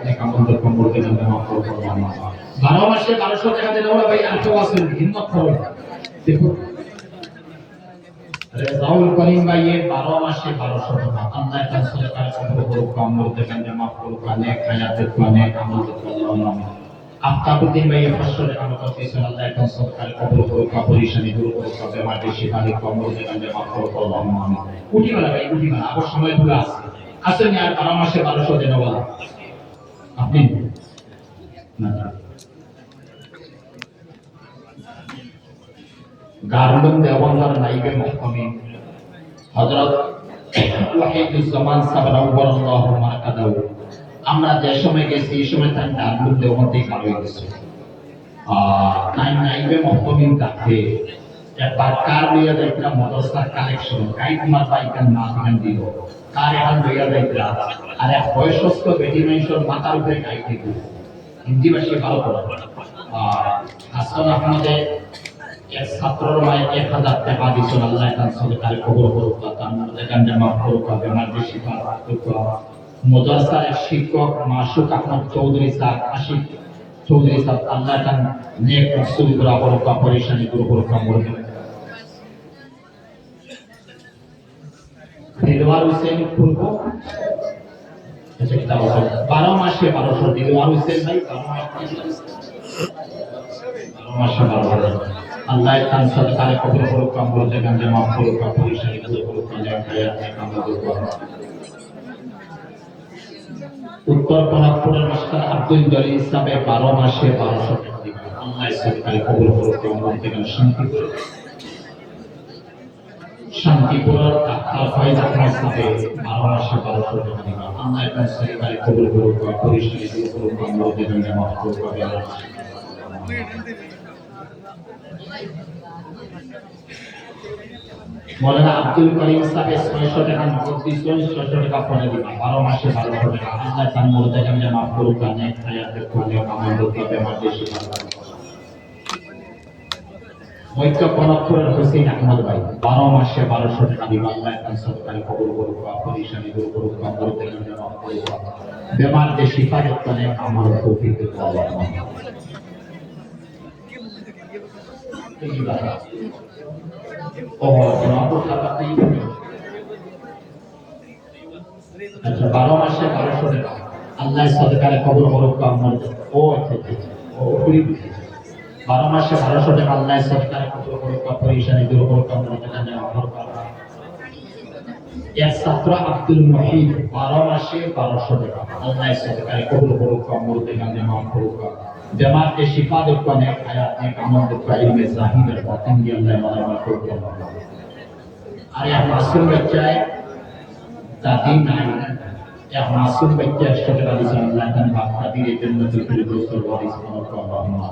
আপনি কামল করতে গেলে মাফ করে আল্লাহ 12 মাসে 1200 টাকা দিলে ওরা ভাই আর কেউ আসেন হিম্মত করো দেখুন রাউল করিম ভাই এর 12 মাসে 1200 টাকা আল্লাহ তাআলা সরকার কবুল করুক কামল থেকে মাফ করুক অনেক হায়াতের অনেক আমল করতে আল্লাহ আফতাবুদ্দিন ভাই 500 টাকা মত দিয়েছেন আল্লাহ তাআলা সরকার কবুল করুক পরিশানি দূর করুক বেমার বেশি ভালো কামল থেকে মাফ করুক আল্লাহ উঠি বলা ভাই উঠি বলা আবার সময় পুরো আছে আসেন আর 12 মাসে 1200 দেন বলা আপনি না গার্লুম দেওয়ানদার নাইবে মুহতামিম হযরত ওয়াহিদুজ্জামান সাহেব রাহমাহুল্লাহ মারকাদাউ আমরা যে সময় গেছি এই সময় তার গার্লুম দেওয়ানতে কালো গেছে তাই নাইবে মুহতামিম তাকে একবার কার লইয়া যাইতরা মাদ্রাসার কালেকশন কাই তোমার বাইকান মাখান দিল কার এখন লইয়া যাইতরা আর এক বয়সস্থ বেটি মানুষের মাথার উপরে গাইতে দিল হিন্দি ভাষায় ভালো পড়া হাসান আহমদে এক ছাত্রর মায়ের 1000 টাকা দিয়েছেন আল্লাহ তাআলা সরকার কবুল করুক তার মধ্যে গাঞ্জা মাফ করুক বেমার বেশি করুক মাদ্রাসার এক শিক্ষক মাসুক আহমদ চৌধুরী স্যার আশিক চৌধুরী স্যার আল্লাহ তাআলা নেক রাসূল গুলা করুক পরিশানি দূর করুক আমরকে দিলওয়ার হোসেন পূর্ব এটা 12 মাসে 1200 দিলওয়ার হোসেন ভাই 12 মাসে 1200 আল্লাহ তাআলা সরকার কবুল করুক আমরকে গাঞ্জা মাফ করুক পরিশানি দূর করুক উত্তর কোনাপুরের মাস্টার আব্দুল জলিল সাহেব 12 মাসে 1200 টাকা দিবেন আল্লাহ সরকার কবুল করুক আমরকে শান্তিপুরের ডাক্তার ফয়েজ আহমদ সাহেব 12 মাসে 1200 টাকা দিবেন আল্লাহ তাআলা সরকার কবুল করুক পরিশানি দূর করুক আমরকে গাঞ্জা মাফ করুক মৌলানা আব্দুল করিম সাহেব 600 টাকা নগদ দিয়েছেন 600 টাকা পরে দিবেন 12 মাসে 1200 টাকা আল্লাহ তাআলা মুরতাকে মাফ করুক অনেক হায়াতের ফলে কামাল করতে বেমার বেশি মৈত্র কোনাপুরের হোসেন আহমদ ভাই 12 মাসে 1200 টাকা দিবেন আল্লাহ তাআলা সরকার কবুল করুক পরিশানি দূর করুক মুরতাকে মাফ করুক বেমার কে শিফা করতে আমার তৌফিক দেন আল্লাহ আচ্ছা 12 মাসে 1200 টাকা আল্লাহ সরকারে কবুল করুক আমার ও আচ্ছা 12 মাসে 1200 টাকা আল্লাহ সরকারে কবুল করুক পরিশানি দূর করুক আমার এক ছাত্র আব্দুল মুহিত 12 মাসে 1200 টাকা আল্লাহ সরকারে কবুল করুক মুরতে গানে মাফ করুক বেমার কে শিফা দেন অনেক হায়াত নেক আমল দেন ইলমে জাহিদের বাতিন দিয়ে আল্লাহ মাফ করুক আর এক মাসুম বাচ্চায় দাদি নাই এক মাসুম বাচ্চা 100 টাকা দিয়েছে আল্লাহ তাআলা বাচ্চা দিয়ে জান্নাতুল ফিরদৌসের ওয়ারিস বানাক আল্লাহুম্মা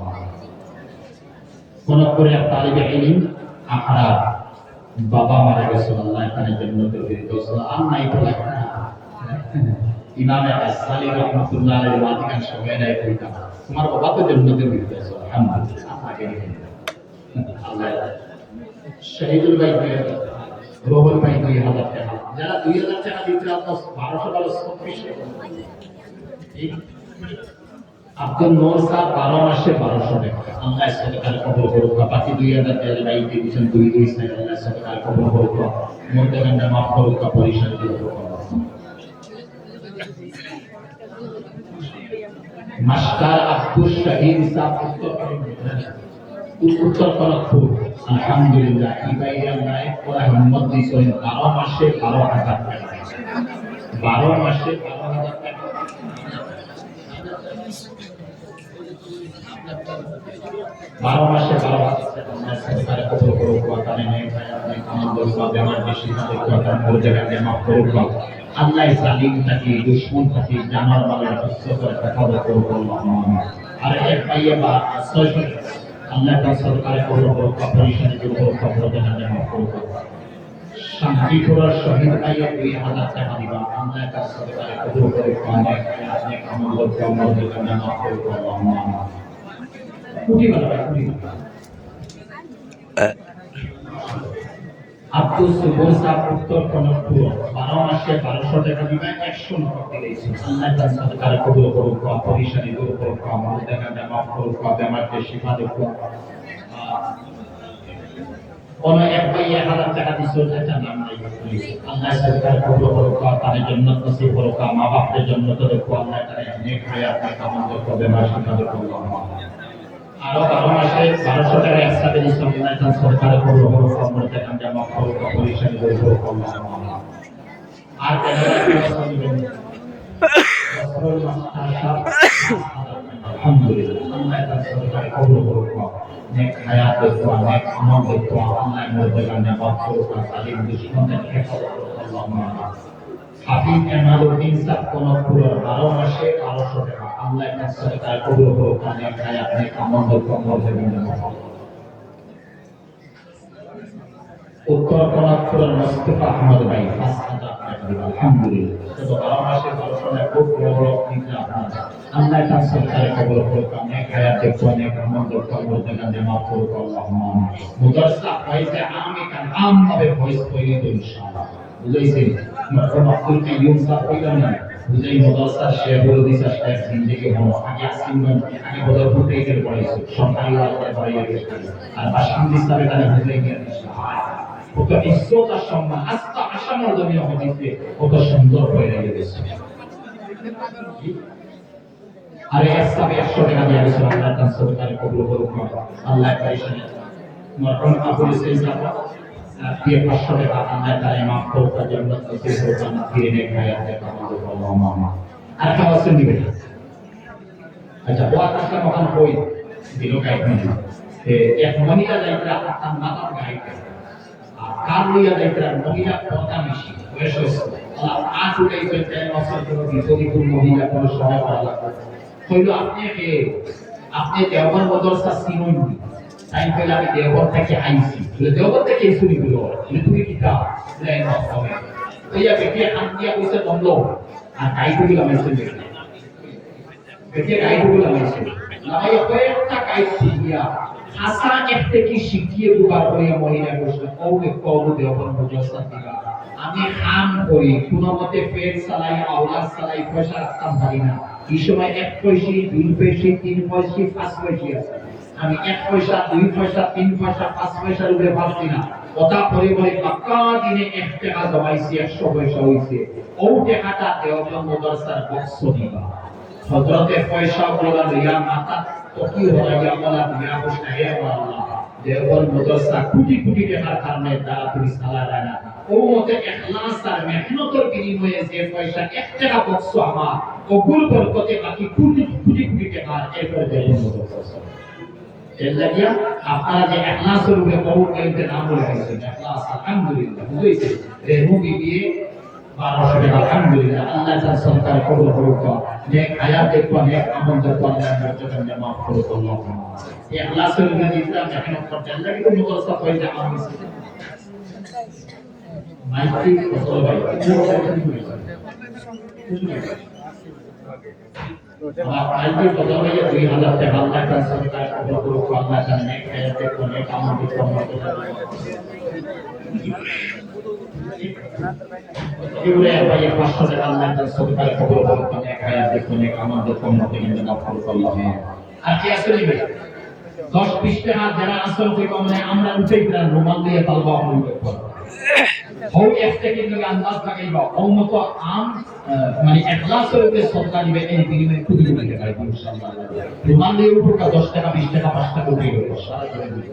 কোন করে তালিবে ইলম আখরা বাবা মারা গেছে আল্লাহ তাআলা জান্নাতুল ফিরদৌস আর নাই বলা ইমাম আস-সালি রাহমাতুল্লাহ আলাইহি ওয়াদিকান সবাই নাই কইতা তোমার বাবা তো জান্নাতুল ফিরদৌস আলহামদুলিল্লাহ আগে আল্লাহ শহীদুল ভাই রোহন ভাই 2000 টাকা যারা 2000 টাকা দিতে আপনার 1200 ডলার ঠিক আব্দুল নূর সাহেব 12 মাসে 1200 টাকা আল্লাহ সরকার কবুল করুক বাকি 2000 টাকা ভাই দিয়েছেন 22 সাইড আল্লাহ সরকার কবুল করুক মুরতাকান্ডা মাফ করুক পরিশানি দূর করুক মাস্টার আব্দুল শহীদ সাহেব উত্তর কোনাপুর আলহামদুলিল্লাহ ইবাইয়া নায়েক ওরা হিম্মত দিয়েছেন 12 মাসে 12000 টাকা 12 মাসে 12000 টাকা 12 মাসে 12000 টাকা সরকার কবুল করুক ওয়াতানে নেক হায়াত কামাল করুক বেমার বেশি করুক ওয়াতান মুরজাকে মাফ করুক আল্লাহ জালিম তাকে দুশমন তাকে জানার বালা সুস্থ করে হেফাজত করুক আল্লাহুম্মা আর এক ভাইয়া বা 600 আল্লাহ তাআলা সরকারে কবুল করুক পরিশানি দূর করুক মুরজাকে মাফ করুক শান্তিপুরের শহীদ ভাইয়া 2000 টাকা দিবা আল্লাহ তাআলা সরকারে কবুল করুক অনেক আপনি কামাল করুক মুরজাকে মাফ করুক আল্লাহুম্মা কুটি বলা কুটি আব্দুল সুবুর সাহেব উত্তর কনকপুর 12 মাসে 1200 টাকা দিবে 100 নকল দিয়েছে। আল্লাহ তার সদকার কবুল করুক, পরিশানি দূর করুক, আমাদের টাকা মাফ করুক, বেমারকে শিফা দেখ। কোন এক ভাই 1000 টাকা দিছিল, এটা নাম নাই। আল্লাহ সদকার কবুল করুক, তার জান্নাত নসিব করুক, মা বাপের জান্নাত দেখ। আল্লাহ তার নেক হায়াত নেক আমল দেখ, বেমার শিফা দেখ। আরো 12 মাসে 1200 টাকা একসাথে দিছিল। আল্লাহ তার সদকার কবুল করুক, আমাদের টাকা মাফ করুক, পরিশানি দূর করুক। আর আলহামদুলিল্লাহ আল্লাহ তার সদকার কবুল করুক, নেক হায়াত দেখ, নেক আমল দেখ। আল্লাহ আমাদের টাকা মাফ করুক, সালিম দুশমনদের হেফাজত করুক। আল্লাহুম্মা হাফিজ এমালউদ্দিন সাহেব কনকপুর 12 মাসে 1200 টাকা। আল্লাহ তার সদকার কবুল করুক, নেক হায়াত নেক আমল দেখ। উত্তর কনকপুরের মোস্তফা আহমদ ভাই 5000 টাকা দিবেন। আলহামদুলিল্লাহ। তো 12 মাসে 1200 টাকা খুব বড় নিকলা আপনার। আল্লাহ তার সদকার কবুল করুক, নেক হায়াত দেখ, নেক আমল দেখ। আমাদের টাকা মাফ করুক। আল্লাহুম্মা মুদারসা ফাইজে আমি কান আম ভাবে ভয়েস কইলে তো ইনশাআল্লাহ বুঝাইছেন। মরহুম আব্দুল কাইয়ুম সাহেব কইলেন না বুঝাই মুদারসা শেখুল হাদিস শেখ জিন্দেগি হলো আগে আসিনগণ আগে বদরপুর থেকে পড়াইছে সরকারি ওয়াজে পড়াইছে। আর বাসিন্দি সাহেব এখানে বুঝাই গিয়ে কত ইজ্জত আর সম্মান আস্থা আশার জমিয়ে হদিসে কত সুন্দর হয়ে গেছে। আরে এসবে 100 টাকা দিয়ে দিছিল। আল্লাহ তার সদকার কবুল করুক, আল্লাহ পরিশানি মরহুম আবুল সাইদ সাহেব দিয়ে 500 টাকা। আল্লাহ তাআলা মাফ করুক, জান্নাত নসিব করুক, জান্নাত দিয়ে নেক হায়াত দেখ। আল্লাহুম্মা আর কেউ আছেন দিবেন? আচ্ছা ওয়া টাকা মহান কই দিল গাইড না এক মহিলা যাইত্রা তার মাথার গাইড কার লইয়া যাইত্রা মহিলা কথা বেশি বয়স হয়েছে। আজ উঠাইছে তাই অসল কোনো বিপদীপুর মহিলা কোনো সহায় করা লাগবে কইল আপনি কে? আপনি দেওবন্দ মাদ্রাসা চিনুন? তাই কইল আমি দেওবন্দ থেকে আইছি। বলে দেওবন্দ থেকে শুনি বলো তুমি কি কা লাই না হবে ওইয়া বেটিয়া কাম দিয়া কইছে বন্ধ আর গাইডগুলো লাগাইছে বেটিয়া গাইডগুলো লাগাইছে লাগাই কয়েকটা গাইড দিয়া আশা একটা কি শিখিয়ে দুবার করিয়া মহিলা কইছে কওবে দেওবন্দ মাদ্রাসা দিবা আমি কাম করি কোন মতে পেট চালাই আওলাদ চালাই পয়সা রাখতাম পারি না। এই সময় 1 পয়সা 2 পয়সা 3 পয়সা 5 পয়সা আছে। আমি 1 পয়সা 2 পয়সা 3 পয়সা 5 পয়সার উপরে পাচ্ছি না। কথা পরে পরে পাক্কা দিনে 1 টাকা জমাইছি 100 পয়সা হইছে। ও টাকাটা দেওবন্দ মাদ্রাসার বক্স দিবা। হযরতে পয়সা বলা লইয়া মাথা তকি হইয়া বলা দিয়া বসে হে আল্লাহ দেওবন্দ মাদ্রাসা কোটি কোটি টাকার কারণে তারা তুমি সালা দেয় না। ও মতে ইখলাস আর মেহনতের বিনিময়ে যে পয়সা 1 টাকা বক্স আমার কবুল বরকতে বাকি কোটি কোটি কোটি টাকা এরপরে দেওবন্দ মাদ্রাসা এর লাগিয়া আপনারা যে ইখলাসের উপরে কবুল করতে নাম বলে দিয়েছেন ইখলাস আলহামদুলিল্লাহ বুঝাইছে রেহু বিবি 1200 টাকা আলহামদুলিল্লাহ। আল্লাহ তার সরকার কবুল করুক, নেক হায়াত দেখো, নেক আমল দেখো, আল্লাহ মর্যাদা মাফ করুক। আল্লাহুম্মা ইখলাসের উপরে ইসলাম মেহনত করতে আল্লাহ কিন্তু মাদ্রাসা পয়সা আমি মাইকি ফসল ভাই মাইকি ফসল ভাই 2000 টাকা আল্লাহ তার সরকার কবুল করুক, আল্লাহ তার নেক হায়াত দেখো, নেক আমল দেখো, এগুলো ভাই 500 টাকা আল্লাহ তার সরকার কবুল করুক, নেক হায়াত দেখো, নেক আমল দেখো, মাফ করুক। আল্লাহুম্মা আর কি আছে নিবে 10-20 টাকা যারা আসল থেকে মানে আমরা উঠেই প্রাণ রুমাল দিয়ে তালবা আমল করব হও একটা কিন্তু আন্দাজ লাগাইবা ও মত আম মানে ইখলাসের উপরে সদকা দিবে এই বিনিময়ে খুবই দিবে ভাই ইনশাআল্লাহ। রুমাল দিয়ে উঠুকা 10 টাকা 20 টাকা 5 টাকা উঠে গেল সারা করে দিবে।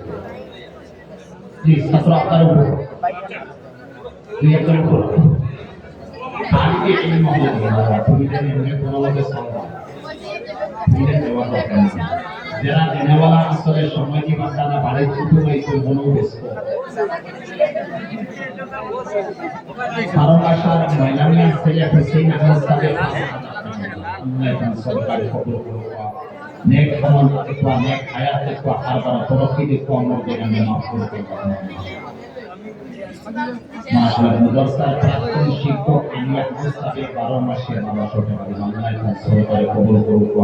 জি ছাত্র আপনার উপর দুই একজন উপর আজকে এই মহলে তুমি জানেন মনে কোনো লোকে সালবা তুমি দেওয়া দরকার যারা দেনেওয়ালা আসলে সময় কি বাঁচানা বাড়ে ছোট হয়েছে মনেও ব্যস্ত কারণ আসার ময়নামিয়া ছেলে হুসেইন আহমদ সাহেব আল্লাহ সরকার কবুল করুক, নেক আমল দেখো, নেক হায়াত দেখো, আর বড় তরক্কি দেখো, আমরা যেখানে মাফ করতে পারবো। মাশাআল্লাহ মাদ্রাসার প্রাক্তন শিক্ষক ইলিয়াস সাহেব 12 মাসে 1200 টাকা আল্লাহ সরকার কবুল করুক,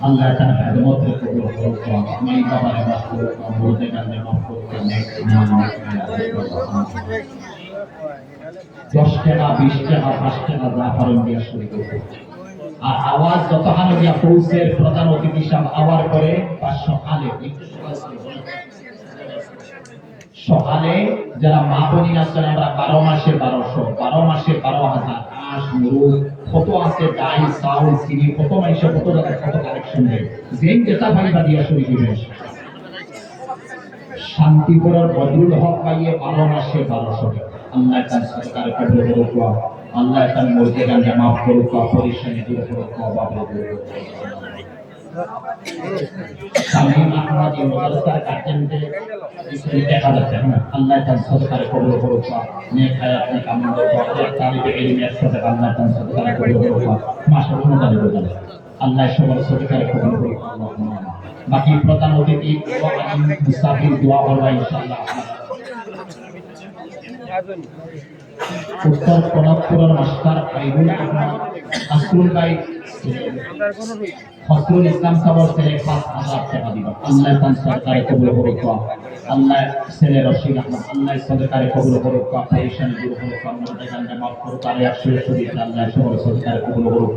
আল্লাহ তাআলা খেদমত কবুল করুক মাই বাবার মাফ করুক বলতে গানে মাফ করুক নেক নাম 10 টাকা 20 টাকা 5 টাকা যা পারেন দিয়া শুরু করুন আর আওয়াজ যতখানি দিয়া পৌঁছের প্রধান অতিথি সাহেব আওয়ার করে 500 আলে একটু সকালে যারা মা বোনিরা আছেন আমরা 12 মাসে 1200 12 মাসে 12,000 আশ মুরুদ কত আছে ডাই চাউল চিনি কত মাইসে কত টাকা কত কালেকশন দেয় যেই যেটা ভাইবা দিয়া শুরু দিবেন শান্তিপুরের বদরুল হক পাইয়ে 12 মাসে 1200 আল্লাহ তাআলা সরকার কবুল করুক আল্লাহ তাআলা মর্জি গানে মাফ করুক পরিশানি দূর করুক বাবা শামীম আহমদ মাদ্রাসার গার্জেনদের দেখা যাচ্ছে না আল্লাহ তাআলা সরকার কবুল করুক নেক হায়াত নেক আমল করুক তালিবে ইলমের সাথে আল্লাহ তাআলা সরকার কবুল করুক মাশাআল্লাহ তাআলা আল্লাহ সবার সরকার কবুল করুক আল্লাহুম্মা বাকি প্রধান অতিথি ও আলিম মুসাফির দোয়া করবা ইনশাআল্লাহ উত্তর কোনাপুরের মাস্টার আইবুল আহমদ আসরুল ভাই ফজলুল ইসলাম সাহেব ছেলে 5,000 টাকা দিবা আল্লাহ তাআলা সরকারে কবুল করুক আল্লাহ ছেলে রশিদ আহমদ আল্লাহ সরকারে কবুল করুক পরিশানি দূর করুক আমাদের গানে মাফ করুক আর 100 শরীফ আল্লাহ সবার সরকারে কবুল করুক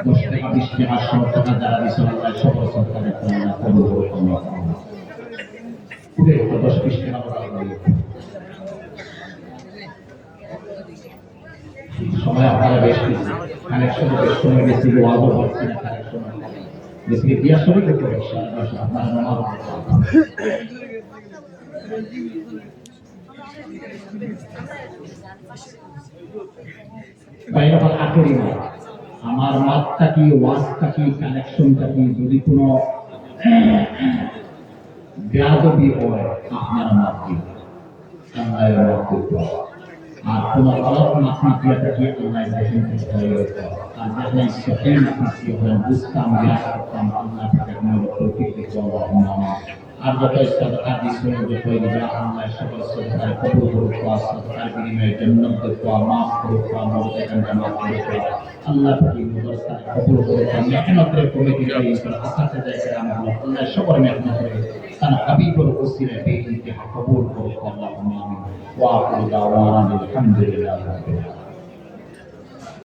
10 টাকা 20 টাকা 100 টাকা যারা দিছেন আল্লাহ সবার সরকারে কবুল করুক পুরো 10-20 টাকা সময় আপনারা বেশ কিছু কানেকশন বেশ সময় বেশি ওয়াজও হচ্ছে না কানেকশন বেশি দিয়া শুরু করতে হবে আপনারা নামাজ বাইরে হল আখেরি মাত আমার মাতটা কি ওয়াজটা কি কানেকশনটা কি যদি কোনো বেয়াদবি হয় আপনারা মাত দিন আল্লাহ মাফ করতে আর কোন গলত মাফিয়া থেকে আল্লাহ দেখেন আর যেখানে সঠিক মাফিয়া হলেন বুঝতাম জ্ঞান করতাম আল্লাহ তাকে মনে তৌফিক দিতে আল্লাহুম্মা আর যত সাদকা দিছেন যত ইজা আল্লাহ সকল সাদকা কবুল করুক সাদকার বিনিময়ে জান্নাত দেওয়া মাফ করুক আমাদের এখানে মাফ করুক আল্লাহ পাকি মুবারক কবুল করুক মেহনতের কমিটি করে আসাতে যায় আল্লাহ সবার মেহনতের তার হাবিবুর ওসিলা বে ইন্তেহা কবুল করুক আল্লাহুম্মা আমিন ওয়া আখিরু দাওয়ানা আলহামদুলিল্লাহি রাব্বিল আলামিন